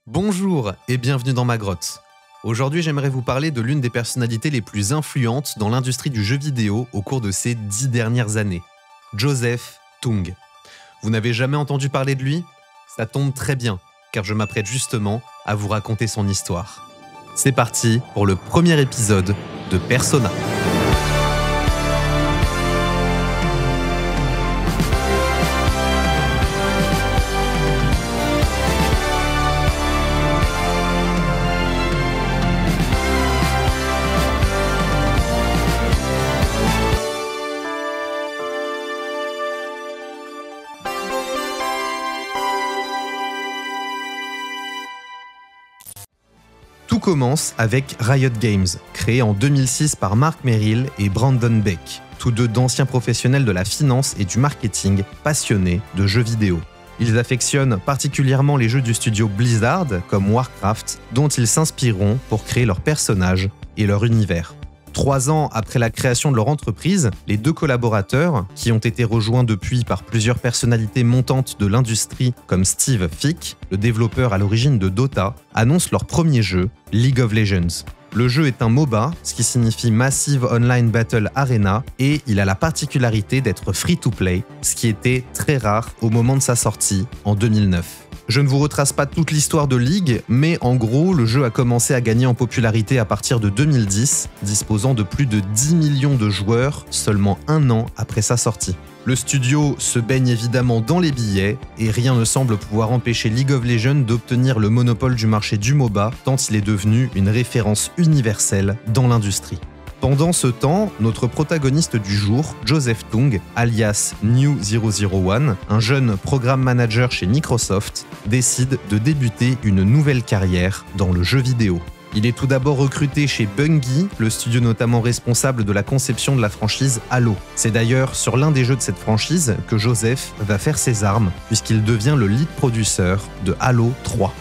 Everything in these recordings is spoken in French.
Bonjour et bienvenue dans ma grotte. Aujourd'hui, j'aimerais vous parler de l'une des personnalités les plus influentes dans l'industrie du jeu vidéo au cours de ces 10 dernières années, Joseph Tung. Vous n'avez jamais entendu parler de lui? Ça tombe très bien, car je m'apprête justement à vous raconter son histoire. C'est parti pour le premier épisode de Persona. Tout commence avec Riot Games, créé en 2006 par Mark Merrill et Brandon Beck, tous deux d'anciens professionnels de la finance et du marketing passionnés de jeux vidéo. Ils affectionnent particulièrement les jeux du studio Blizzard, comme Warcraft, dont ils s'inspireront pour créer leurs personnages et leur univers. 3 ans après la création de leur entreprise, les deux collaborateurs, qui ont été rejoints depuis par plusieurs personnalités montantes de l'industrie comme Steve Fick, le développeur à l'origine de Dota, annoncent leur premier jeu, League of Legends. Le jeu est un MOBA, ce qui signifie Massive Online Battle Arena, et il a la particularité d'être free-to-play, ce qui était très rare au moment de sa sortie en 2009. Je ne vous retrace pas toute l'histoire de League, mais en gros, le jeu a commencé à gagner en popularité à partir de 2010, disposant de plus de 10 millions de joueurs seulement 1 an après sa sortie. Le studio se baigne évidemment dans les billets, et rien ne semble pouvoir empêcher League of Legends d'obtenir le monopole du marché du MOBA, tant il est devenu une référence universelle dans l'industrie. Pendant ce temps, notre protagoniste du jour, Joseph Tung, alias New001, un jeune programme manager chez Microsoft, décide de débuter une nouvelle carrière dans le jeu vidéo. Il est tout d'abord recruté chez Bungie, le studio notamment responsable de la conception de la franchise Halo. C'est d'ailleurs sur l'un des jeux de cette franchise que Joseph va faire ses armes, puisqu'il devient le lead producer de Halo 3.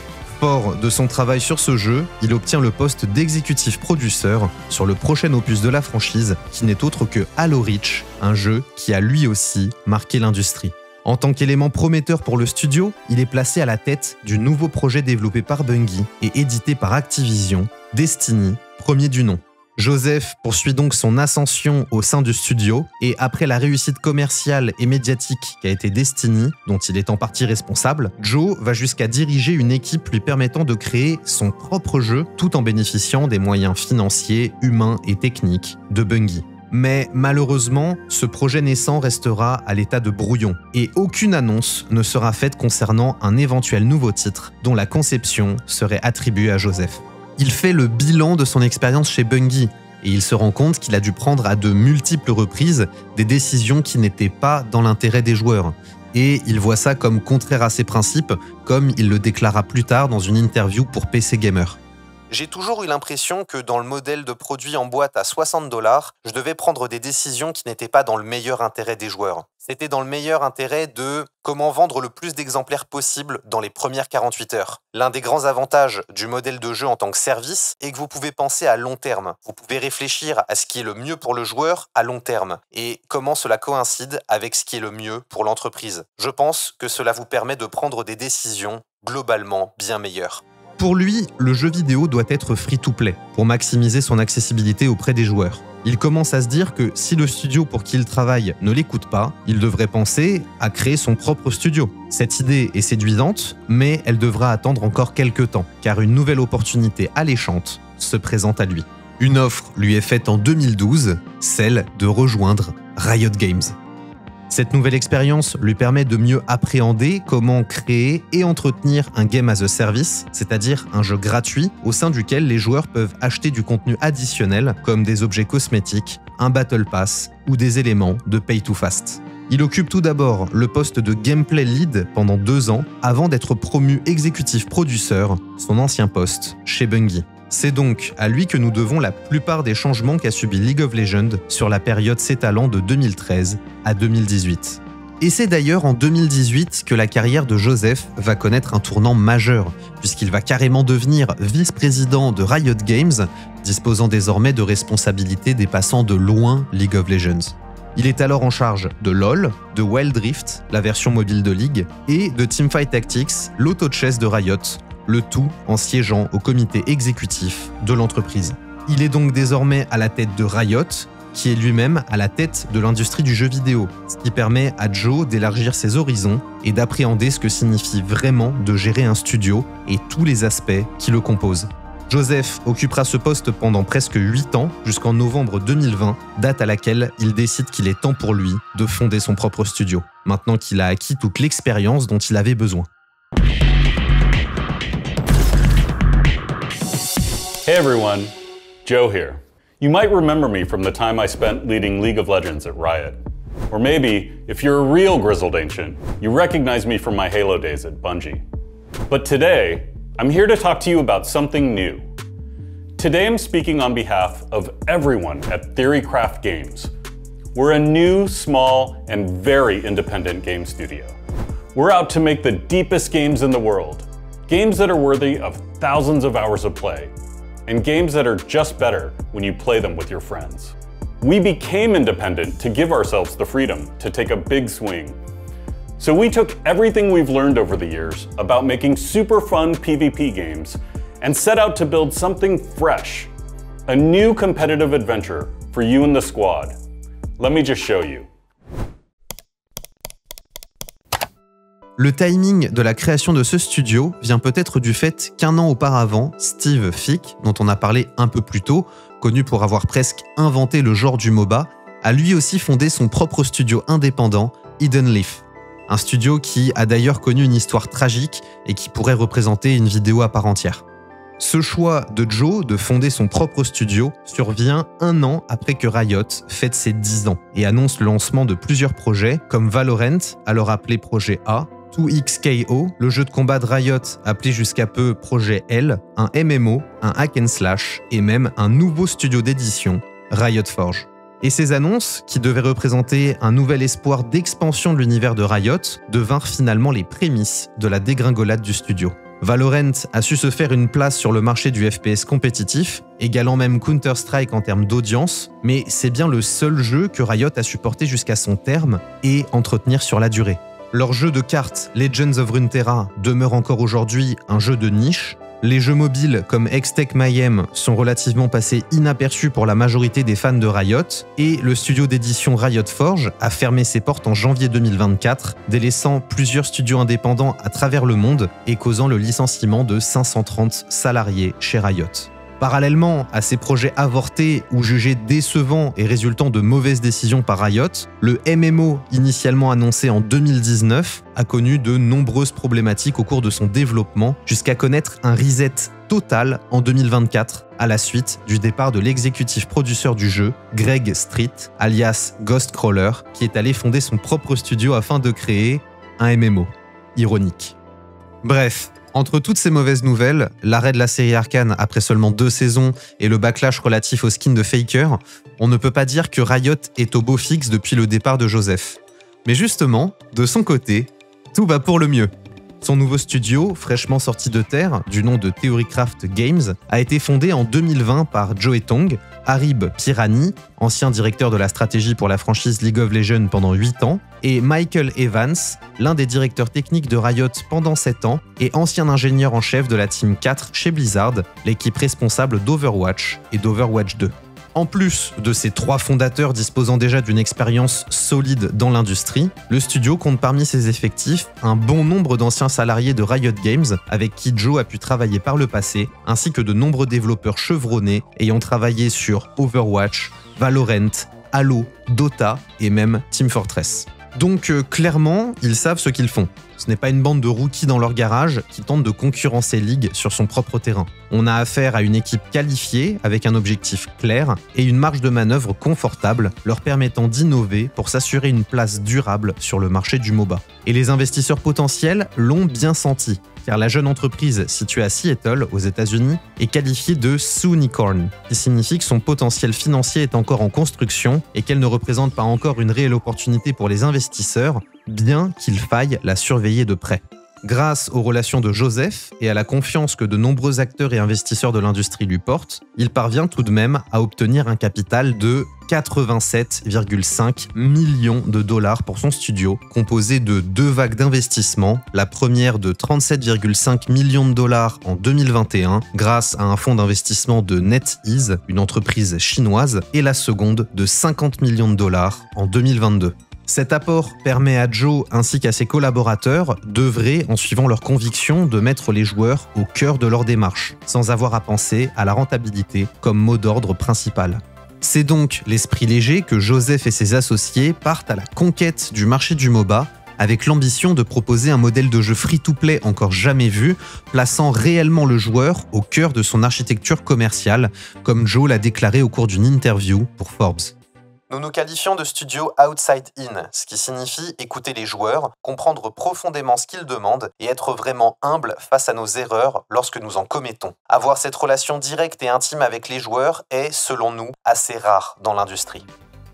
Fort de son travail sur ce jeu, il obtient le poste d'executive producer sur le prochain opus de la franchise, qui n'est autre que Halo Reach, un jeu qui a lui aussi marqué l'industrie. En tant qu'élément prometteur pour le studio, il est placé à la tête du nouveau projet développé par Bungie et édité par Activision, Destiny, premier du nom. Joseph poursuit donc son ascension au sein du studio et après la réussite commerciale et médiatique qu'a été Destiny, dont il est en partie responsable, Joe va jusqu'à diriger une équipe lui permettant de créer son propre jeu tout en bénéficiant des moyens financiers, humains et techniques de Bungie. Mais malheureusement, ce projet naissant restera à l'état de brouillon et aucune annonce ne sera faite concernant un éventuel nouveau titre dont la conception serait attribuée à Joseph. Il fait le bilan de son expérience chez Bungie et il se rend compte qu'il a dû prendre à de multiples reprises des décisions qui n'étaient pas dans l'intérêt des joueurs. Et il voit ça comme contraire à ses principes, comme il le déclara plus tard dans une interview pour PC Gamer. J'ai toujours eu l'impression que dans le modèle de produit en boîte à $60, je devais prendre des décisions qui n'étaient pas dans le meilleur intérêt des joueurs. C'était dans le meilleur intérêt de comment vendre le plus d'exemplaires possible dans les premières 48 heures. L'un des grands avantages du modèle de jeu en tant que service est que vous pouvez penser à long terme. Vous pouvez réfléchir à ce qui est le mieux pour le joueur à long terme et comment cela coïncide avec ce qui est le mieux pour l'entreprise. Je pense que cela vous permet de prendre des décisions globalement bien meilleures. Pour lui, le jeu vidéo doit être free-to-play pour maximiser son accessibilité auprès des joueurs. Il commence à se dire que si le studio pour qui il travaille ne l'écoute pas, il devrait penser à créer son propre studio. Cette idée est séduisante, mais elle devra attendre encore quelques temps, car une nouvelle opportunité alléchante se présente à lui. Une offre lui est faite en 2012, celle de rejoindre Riot Games. Cette nouvelle expérience lui permet de mieux appréhender comment créer et entretenir un game as a service, c'est-à-dire un jeu gratuit au sein duquel les joueurs peuvent acheter du contenu additionnel comme des objets cosmétiques, un battle pass ou des éléments de pay to fast. Il occupe tout d'abord le poste de gameplay lead pendant 2 ans avant d'être promu executive producer, son ancien poste chez Bungie. C'est donc à lui que nous devons la plupart des changements qu'a subi League of Legends sur la période s'étalant de 2013 à 2018. Et c'est d'ailleurs en 2018 que la carrière de Joseph va connaître un tournant majeur, puisqu'il va carrément devenir vice-président de Riot Games, disposant désormais de responsabilités dépassant de loin League of Legends. Il est alors en charge de LoL, de Wild Rift, la version mobile de League, et de Teamfight Tactics, l'auto-chess de Riot, le tout en siégeant au comité exécutif de l'entreprise. Il est donc désormais à la tête de Riot, qui est lui-même à la tête de l'industrie du jeu vidéo, ce qui permet à Joe d'élargir ses horizons et d'appréhender ce que signifie vraiment de gérer un studio et tous les aspects qui le composent. Joseph occupera ce poste pendant presque 8 ans, jusqu'en novembre 2020, date à laquelle il décide qu'il est temps pour lui de fonder son propre studio, maintenant qu'il a acquis toute l'expérience dont il avait besoin. Hey everyone, Joe here. You might remember me from the time I spent leading League of Legends at Riot. Or maybe, if you're a real grizzled ancient, you recognize me from my Halo days at Bungie. But today, I'm here to talk to you about something new. Today I'm speaking on behalf of everyone at Theorycraft Games. We're a new, small, and very independent game studio. We're out to make the deepest games in the world, games that are worthy of thousands of hours of play, and games that are just better when you play them with your friends. We became independent to give ourselves the freedom to take a big swing. So we took everything we've learned over the years about making super fun PvP games and set out to build something fresh, a new competitive adventure for you and the squad. Let me just show you. Le timing de la création de ce studio vient peut-être du fait qu'un an auparavant, Steve Fick, dont on a parlé un peu plus tôt, connu pour avoir presque inventé le genre du MOBA, a lui aussi fondé son propre studio indépendant, Hidden Leaf. Un studio qui a d'ailleurs connu une histoire tragique et qui pourrait représenter une vidéo à part entière. Ce choix de Joe de fonder son propre studio survient un an après que Riot fête ses 10 ans et annonce le lancement de plusieurs projets comme Valorant, alors appelé Projet A, 2XKO, le jeu de combat de Riot appelé jusqu'à peu Projet L, un MMO, un hack and slash et même un nouveau studio d'édition, Riot Forge. Et ces annonces, qui devaient représenter un nouvel espoir d'expansion de l'univers de Riot, devinrent finalement les prémices de la dégringolade du studio. Valorant a su se faire une place sur le marché du FPS compétitif, égalant même Counter-Strike en termes d'audience, mais c'est bien le seul jeu que Riot a supporté jusqu'à son terme et entretenir sur la durée. Leur jeu de cartes Legends of Runeterra demeure encore aujourd'hui un jeu de niche. Les jeux mobiles comme Hextech Mayhem sont relativement passés inaperçus pour la majorité des fans de Riot, et le studio d'édition Riot Forge a fermé ses portes en janvier 2024, délaissant plusieurs studios indépendants à travers le monde et causant le licenciement de 530 salariés chez Riot. Parallèlement à ces projets avortés ou jugés décevants et résultant de mauvaises décisions par Riot, le MMO, initialement annoncé en 2019, a connu de nombreuses problématiques au cours de son développement, jusqu'à connaître un reset total en 2024, à la suite du départ de l'exécutif producteur du jeu, Greg Street, alias Ghostcrawler, qui est allé fonder son propre studio afin de créer un MMO. Ironique. Bref. Entre toutes ces mauvaises nouvelles, l'arrêt de la série Arcane après seulement 2 saisons et le backlash relatif au skin de Faker, on ne peut pas dire que Riot est au beau fixe depuis le départ de Joseph. Mais justement, de son côté, tout va pour le mieux. Son nouveau studio, fraîchement sorti de terre, du nom de Theorycraft Games, a été fondé en 2020 par Joe Tong, Harib Pirani, ancien directeur de la stratégie pour la franchise League of Legends pendant 8 ans, et Michael Evans, l'un des directeurs techniques de Riot pendant 7 ans et ancien ingénieur en chef de la Team 4 chez Blizzard, l'équipe responsable d'Overwatch et d'Overwatch 2. En plus de ces 3 fondateurs disposant déjà d'une expérience solide dans l'industrie, le studio compte parmi ses effectifs un bon nombre d'anciens salariés de Riot Games avec qui Joe a pu travailler par le passé, ainsi que de nombreux développeurs chevronnés ayant travaillé sur Overwatch, Valorant, Halo, Dota et même Team Fortress. Donc clairement, ils savent ce qu'ils font. Ce n'est pas une bande de rookies dans leur garage qui tentent de concurrencer League sur son propre terrain. On a affaire à une équipe qualifiée avec un objectif clair et une marge de manœuvre confortable leur permettant d'innover pour s'assurer une place durable sur le marché du MOBA. Et les investisseurs potentiels l'ont bien senti, car la jeune entreprise située à Seattle, aux États-Unis, est qualifiée de Soonicorn, qui signifie que son potentiel financier est encore en construction et qu'elle ne représente pas encore une réelle opportunité pour les investisseurs, bien qu'il faille la surveiller de près. Grâce aux relations de Joseph et à la confiance que de nombreux acteurs et investisseurs de l'industrie lui portent, il parvient tout de même à obtenir un capital de 87,5 millions de dollars pour son studio, composé de 2 vagues d'investissement, la première de 37,5 millions de dollars en 2021 grâce à un fonds d'investissement de NetEase, une entreprise chinoise, et la seconde de 50 millions de dollars en 2022. Cet apport permet à Joe ainsi qu'à ses collaborateurs d'œuvrer en suivant leur conviction de mettre les joueurs au cœur de leur démarche, sans avoir à penser à la rentabilité comme mot d'ordre principal. C'est donc l'esprit léger que Joseph et ses associés partent à la conquête du marché du MOBA avec l'ambition de proposer un modèle de jeu free-to-play encore jamais vu, plaçant réellement le joueur au cœur de son architecture commerciale, comme Joe l'a déclaré au cours d'une interview pour Forbes. Nous nous qualifions de studio outside in, ce qui signifie écouter les joueurs, comprendre profondément ce qu'ils demandent et être vraiment humble face à nos erreurs lorsque nous en commettons. Avoir cette relation directe et intime avec les joueurs est, selon nous, assez rare dans l'industrie.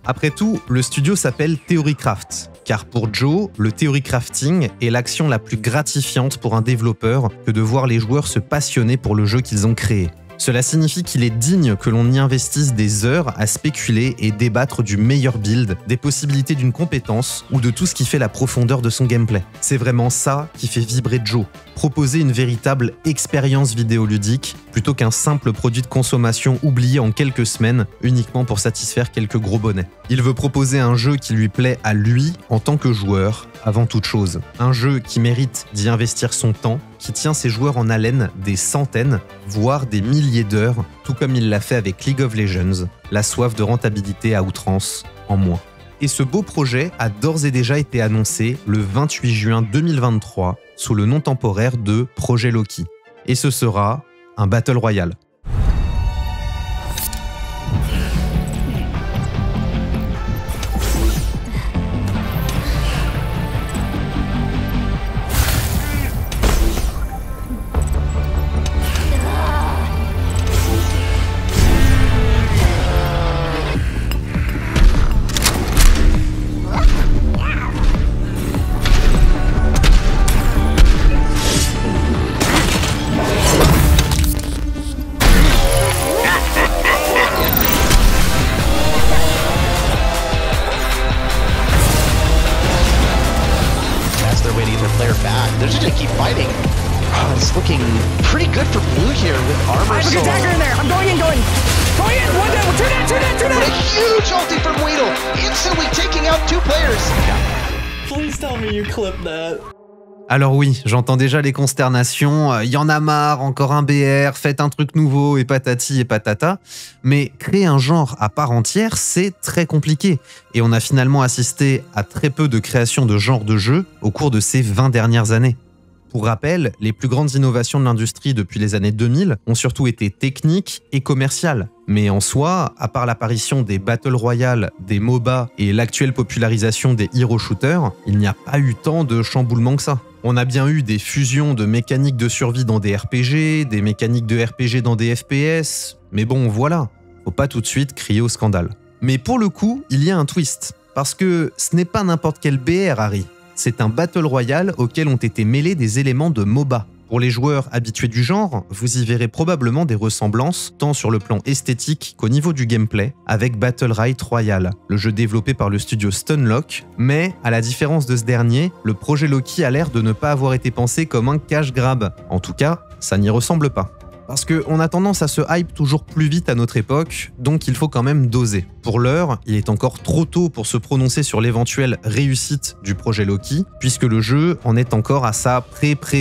Après tout, le studio s'appelle Theorycraft, car pour Joe, le theory crafting est l'action la plus gratifiante pour un développeur que de voir les joueurs se passionner pour le jeu qu'ils ont créé. Cela signifie qu'il est digne que l'on y investisse des heures à spéculer et débattre du meilleur build, des possibilités d'une compétence ou de tout ce qui fait la profondeur de son gameplay. C'est vraiment ça qui fait vibrer Joe. Proposer une véritable expérience vidéoludique plutôt qu'un simple produit de consommation oublié en quelques semaines uniquement pour satisfaire quelques gros bonnets. Il veut proposer un jeu qui lui plaît à lui en tant que joueur, avant toute chose. Un jeu qui mérite d'y investir son temps, qui tient ses joueurs en haleine des centaines, voire des milliers d'heures, tout comme il l'a fait avec League of Legends, la soif de rentabilité à outrance en moins. Et ce beau projet a d'ores et déjà été annoncé le 28 juin 2023 sous le nom temporaire de Projet Loki. Et ce sera un Battle Royale. Alors oui, j'entends déjà les consternations, y en a marre, encore un BR, faites un truc nouveau et patati et patata. Mais créer un genre à part entière, c'est très compliqué. Et on a finalement assisté à très peu de création de genres de jeux au cours de ces 20 dernières années. Pour rappel, les plus grandes innovations de l'industrie depuis les années 2000 ont surtout été techniques et commerciales. Mais en soi, à part l'apparition des Battle Royale, des MOBA et l'actuelle popularisation des hero shooters, il n'y a pas eu tant de chamboulements que ça. On a bien eu des fusions de mécaniques de survie dans des RPG, des mécaniques de RPG dans des FPS, mais bon voilà, faut pas tout de suite crier au scandale. Mais pour le coup, il y a un twist, parce que ce n'est pas n'importe quel BR, Harry. C'est un Battle Royale auquel ont été mêlés des éléments de MOBA. Pour les joueurs habitués du genre, vous y verrez probablement des ressemblances, tant sur le plan esthétique qu'au niveau du gameplay, avec Battlerite Royale, le jeu développé par le studio Stunlock, mais, à la différence de ce dernier, le projet Loki a l'air de ne pas avoir été pensé comme un cash grab. En tout cas, ça n'y ressemble pas. Parce qu'on a tendance à se hype toujours plus vite à notre époque, donc il faut quand même doser. Pour l'heure, il est encore trop tôt pour se prononcer sur l'éventuelle réussite du projet Loki, puisque le jeu en est encore à sa pré-alpha,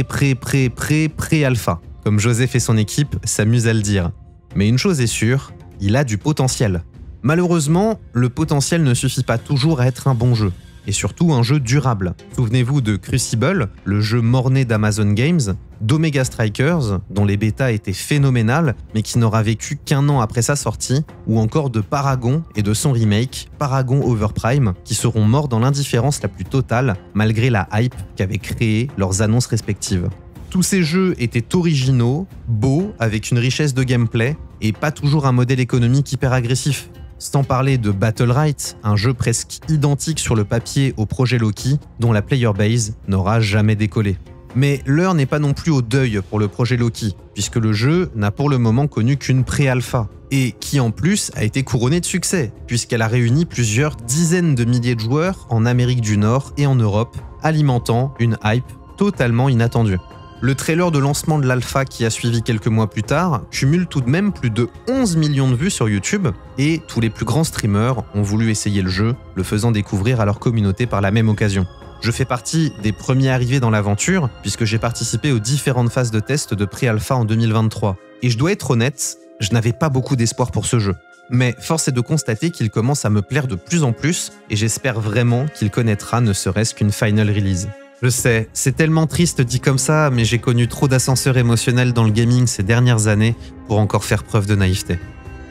comme Joseph et son équipe s'amusent à le dire. Mais une chose est sûre, il a du potentiel. Malheureusement, le potentiel ne suffit pas toujours à être un bon jeu. Et surtout un jeu durable. Souvenez-vous de Crucible, le jeu mort-né d'Amazon Games, d'Omega Strikers, dont les bêtas étaient phénoménales, mais qui n'aura vécu qu'1 an après sa sortie, ou encore de Paragon et de son remake, Paragon Overprime, qui seront morts dans l'indifférence la plus totale, malgré la hype qu'avaient créée leurs annonces respectives. Tous ces jeux étaient originaux, beaux, avec une richesse de gameplay, et pas toujours un modèle économique hyper agressif. Sans parler de Battlerite, un jeu presque identique sur le papier au projet Loki, dont la player base n'aura jamais décollé. Mais l'heure n'est pas non plus au deuil pour le projet Loki, puisque le jeu n'a pour le moment connu qu'une pré-alpha, et qui en plus a été couronnée de succès, puisqu'elle a réuni plusieurs dizaines de milliers de joueurs en Amérique du Nord et en Europe, alimentant une hype totalement inattendue. Le trailer de lancement de l'alpha qui a suivi quelques mois plus tard cumule tout de même plus de 11 millions de vues sur YouTube, et tous les plus grands streamers ont voulu essayer le jeu, le faisant découvrir à leur communauté par la même occasion. Je fais partie des premiers arrivés dans l'aventure, puisque j'ai participé aux différentes phases de test de pré-alpha en 2023. Et je dois être honnête, je n'avais pas beaucoup d'espoir pour ce jeu. Mais force est de constater qu'il commence à me plaire de plus en plus, et j'espère vraiment qu'il connaîtra ne serait-ce qu'une final release. Je sais, c'est tellement triste dit comme ça, mais j'ai connu trop d'ascenseurs émotionnels dans le gaming ces dernières années pour encore faire preuve de naïveté.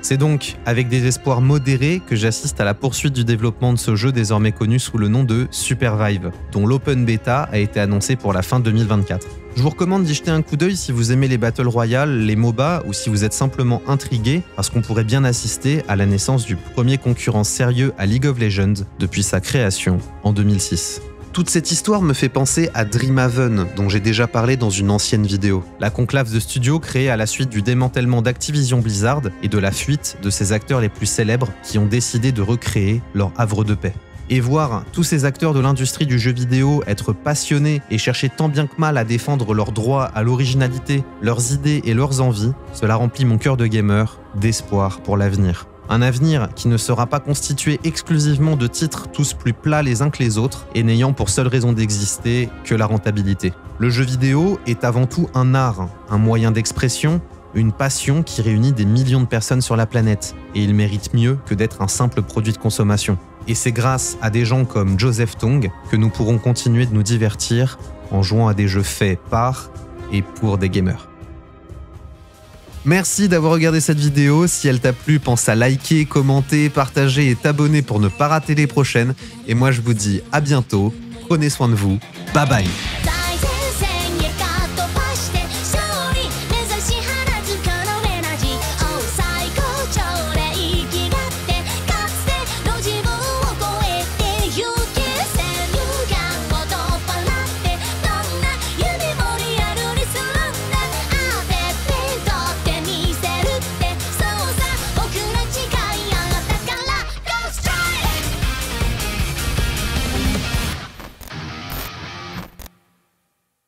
C'est donc avec des espoirs modérés que j'assiste à la poursuite du développement de ce jeu désormais connu sous le nom de Supervive, dont l'open beta a été annoncé pour la fin 2024. Je vous recommande d'y jeter un coup d'œil si vous aimez les Battle Royale, les MOBA ou si vous êtes simplement intrigué parce qu'on pourrait bien assister à la naissance du premier concurrent sérieux à League of Legends depuis sa création en 2006. Toute cette histoire me fait penser à Dreamhaven, dont j'ai déjà parlé dans une ancienne vidéo. La conclave de studios créée à la suite du démantèlement d'Activision Blizzard et de la fuite de ses acteurs les plus célèbres qui ont décidé de recréer leur havre de paix. Et voir tous ces acteurs de l'industrie du jeu vidéo être passionnés et chercher tant bien que mal à défendre leurs droits à l'originalité, leurs idées et leurs envies, cela remplit mon cœur de gamer d'espoir pour l'avenir. Un avenir qui ne sera pas constitué exclusivement de titres tous plus plats les uns que les autres et n'ayant pour seule raison d'exister que la rentabilité. Le jeu vidéo est avant tout un art, un moyen d'expression, une passion qui réunit des millions de personnes sur la planète, et il mérite mieux que d'être un simple produit de consommation. Et c'est grâce à des gens comme Joseph Tongue que nous pourrons continuer de nous divertir en jouant à des jeux faits par et pour des gamers. Merci d'avoir regardé cette vidéo. Si elle t'a plu, pense à liker, commenter, partager et t'abonner pour ne pas rater les prochaines. Et moi je vous dis à bientôt, prenez soin de vous, bye bye.